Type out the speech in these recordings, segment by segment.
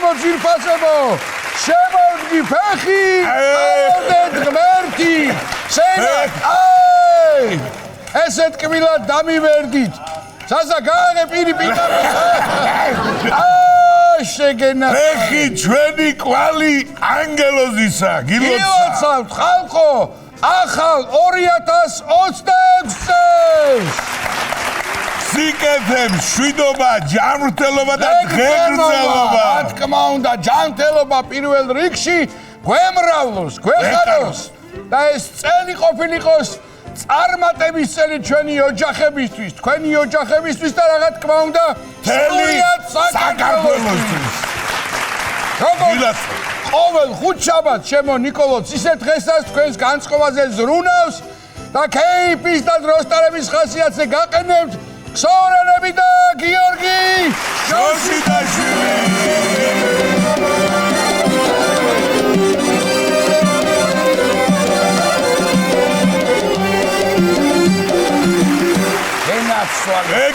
ჩემო ძირფასებო შემოვიდი ფეხი ამოდეთ ღმერთი შენაკ აი ესეთ კბილად დამივერდით სასა გააღე პირი შეგენა ფეხი ჩვენი კვალი ანგელოზისა გილოცავთ ხალხო ახალ 2026 წელს სიკეთე მშვიდობა ჯანმრთელობა და ღერძელობა რა თქმა უნდა ჯანმრთელობა პირველ რიგში გვემრავლოს გვეხაროს და ეს წელი ყოფილიყოს წარმატების წელი ჩვენი ოჯახებისთვის თქვენი ოჯახებისთვის და რა თქმა უნდა სრულიად საქართველოსთვის როგორც ყოველ ხუთშაბათს ჩემო ნიკოლოც ისე დღესაც თქვენს განწყობაზე ზრუნავს და ქეიფის და დროსტარების ხასიათზე გაყენებთ ქსოვრენები და გიორგი შოშიდაშვილი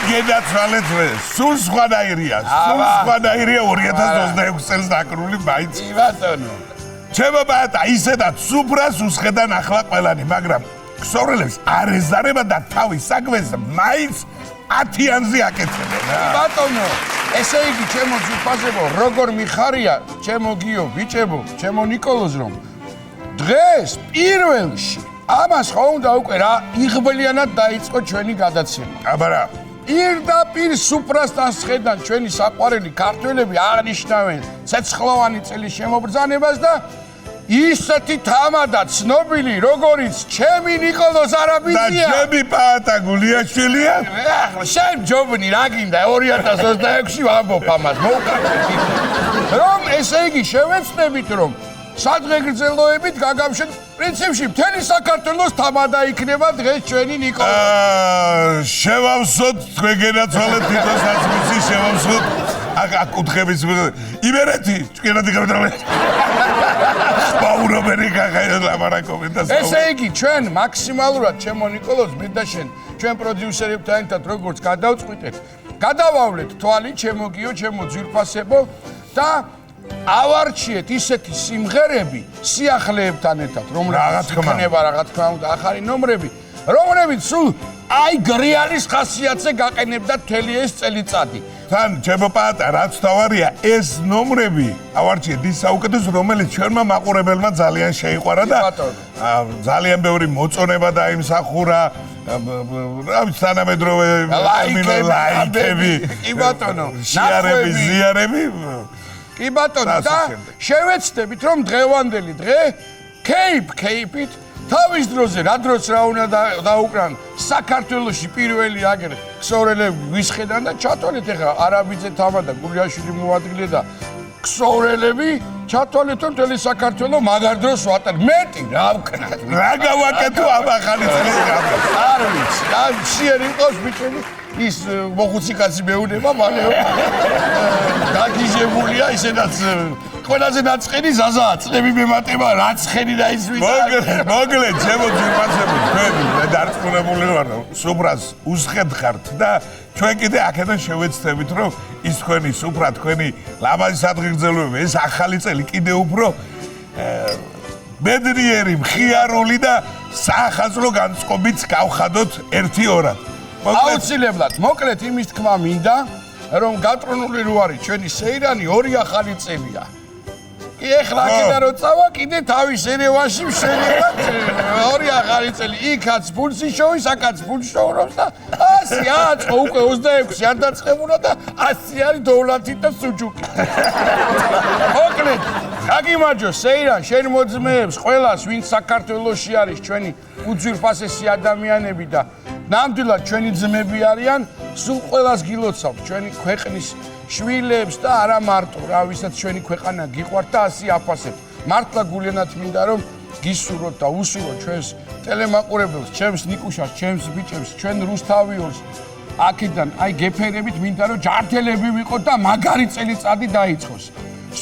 გენაცვალეთ სულ სხვადაირია 2026 წელს დაკრული მაინც ბატონო ჩემო ბატა ისედაც სუფრას უსხედან ახლა ყველანი მაგრამ ქსოვრელებს არ ეზარება და თავის საქმეს მაინც 10-იანზე აკეთებენ ბატონო ესე იგი ჩემო ძირფასებო როგორ მიხარია ჩემო გიო ბიჭებო ჩემო ნიკოლოზ რომ დღეს პირველში ამას ხო უნდა უკვე რა იღბლიანად დაიწყო ჩვენი გადაცემა აბარა პირდაპირ სუფრასთან შედან ჩვენი საყვარელი ქართველები აღნიშნავენ ცეცხლოვანი წელის შემობრძანებას და ისეთი თამადა ცნობილი როგორიც ჩემი ნიკოლოზ არაბიძია და ჩემი პაატა გულიაშვილია შენ ჯობნი რა გინდა 2026-ში ვამბობ ამას მოვკარეთ რომ ესე იგი შევეცდებით რომ სადღეგრძელოებით გაგამშვენ პრინციპში მთელი საქართველოს თამადა იქნება დღეს ჩვენი ნიკოლოზ შევავსოთ თქვენ გენაცვალეთ თვითონაც ვიცი შევავსოთ აკუთხების იმერეთი ჩვენად იგავდროვეთ ბაურობერი გაგაილაპარაკობენ და ესე იგი ჩვენ მაქსიმალურად ჩემო ნიკოლოზ მე და შენ ჩვენ პროდიუსერებთან ერთად როგორც გადავწყვიტეთ გადავავლეთ თვალი ჩემო გიო ჩემო ძვირფასებო და ავარჩიეთ ისეთი სიმღერები სიახლეებთან ერთად რომლებიც იქნება რა თქმა უნდა ახალი ნომრები რომლებიც სულ აი გრიალის ხასიათზე გაყენებდა მთელი ეს წელიწადი თან ჩემო პაატა რაც თავარია ეს ნომრები ავარჩიეთ ის საუკეთესო რომელიც ჩვენმა მაყურებელმა ძალიან შეიყვარა და ძალიან ბევრი მოწონება დაიმსახურა რა ვიცი თანამედროვე ლაიკები კი ბატონო შიარები ზიარები კი ბატონო და შევეცდებით რომ დღევანდელი დღე ქეიფით თავის დროზე რა დროს რა უნდა დაუკრან საქართველოში პირველი აგერ ქსოვრელები ვისხედან და ჩათვალეთ ეხლა არაბიძე თამადა გულიაშვილი მოადგილე და ქსოვრელები ჩათვალეთო მთელი საქართველო მაგარ დროს ვატარ მეტი რა ვქნათ რა გავაკეთო ამ ახალი წლის გამო არ ვიცი რა შეერი იყოს ბიჭები ის მოხუცი კაცი მეუნება მალე დაგიჟებულია ისედაც ყველაზე ნაწყენი ზაზაა წლები მემატება რაცხენი და ის ვიდა მოგლე ჩემო ძირფასებო თქვენ დარწმუნებული ვარ სუფრას უსხედ ხართ და ჩვენ კიდე აქედან შევეცდებით რომ ის თქვენი სუფრა თქვენი ლამაზი სადღეგრძელოება ეს ახალი წელი კიდე უფრო ბედნიერი მხიარული და საახალწლო განწყობით გავხადოთ 1-2 აუცილებლად მოკლედ იმის თქმა მინდა რომ გატრონული რო არის ჩვენი სეირანი 2 ახალი წელია კი ეხლა კიდე რო წავა კიდე თავის ერევანში შევიღოთ 2 ახალი წელი იქაც ფულსი შოვის აქაც ფულს შოვრობს და 100 აწყო უკვე 26 არ დაწყებულა და 100 არის დოვლათი და სუჯუკი მოკლედ გაგიმარჯო სეირან შენ მოძმეებს ყველას ვინც საქართველოში არის ჩვენი უძვირფასესი ადამიანები და ნამდვილად ჩვენი ძმები არიან სულ ყველას გილოცავთ ჩვენი ქვეყნის შვილებს და არა მარტო რა ვისაც ჩვენი ქვეყანა გიყვართ და ასე აფასებთ მართლა გულიანად მინდა რომ გისურვოთ და უსურვოთ ჩვენს ტელემაყურებელს ჩემს ნიკუშას ჩემს ბიჭებს ჩვენ რუსთავიორს აქედან აი გეფერებით მინდა რომ ჯანმრთელები ვიყოთ და მაგარი წელიწადი დაიწყოს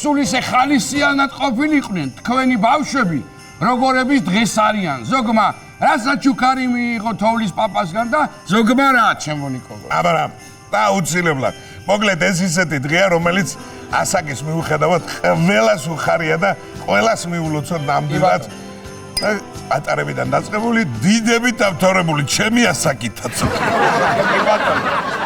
სულ ისე ხალისიანად ყოფილიყვნენ თქვენი ბავშვები როგორების დღეს არიან ზოგმა რასაც უკარი მიიღო თოვლის პაპასგან და ზოგმა რა ჩემო ნიკოლო აბარა და უცილებლად მოკლედ ეს ისეთი დღეა რომელიც ასაკის მიუხედავად ყველას უხარია და ყველას მიულოცოთ ნამდვილად. ატარებიდან დაწყებული, დიდებით დამთავრებული, ჩემი ასაკითაც.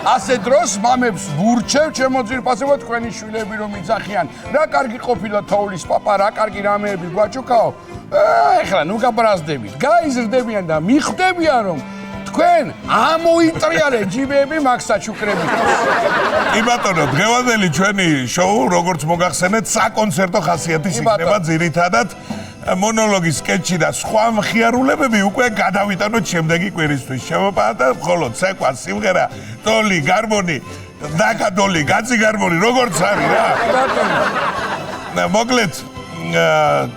ასე დროს მამებს ვურჩევ ჩემო ძვირფასებო თქვენი შვილები რომ იძახიან. რა კარგი ყოფილა თოვლის პაპა, რა კარგი რამეები გვაჩუქაო. ეხლა ნუ გაბრაზდებით. გაიზრდებიან და მიხვდებიან რომ თქვენ ამოიტრიალეთ ჯიბეები მაგ საჩუქრებით. კი ბატონო, დღევანდელი ჩვენი შოუ, როგორც მოგახსენეთ, საკონცერტო ხასიათის იქნება ძირითადად. მონოლოგის სკეჩი და სხვა მხიარულებები უკვე გადავიტანოთ შემდეგი კვირისთვის. შემოპარათა მხოლოდ ცეკვა, სიმღერა, ტოლი, გარმონი, დაკადოლი, გაცი გარმონი, როგორც არის რა. მოკლედ,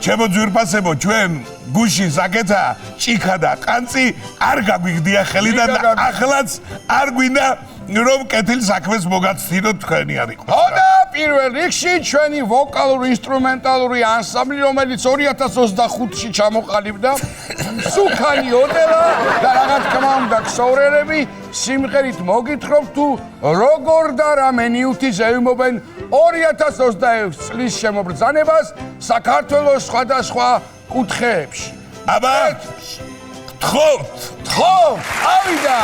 ჩემო ძვირფასებო, ჩვენ გუშინ საკეთა, ჭიქა და ყანწი არ გაგვიგდია ხელი და ახლაც არ გვინდა რომ კეთილ საქმეს მოგაცდინოთ თქვენი არ იყო. და პირველ რიგში ჩვენი ვოკალურ-ინსტრუმენტალური ანსამბლი, რომელიც 2025-ში ჩამოყალიბდა, სუქანი ოდელა და რა თქმა უნდა ქსოვრერები, სიმღერით მოგითხრობთ თუ როგორ და რა მენიუთი ზეიმობენ 2026 წლის შემობრძანებას საქართველოს სხვადასხვა კუთხეებში. აბა, გთხოვთ, ავიდა!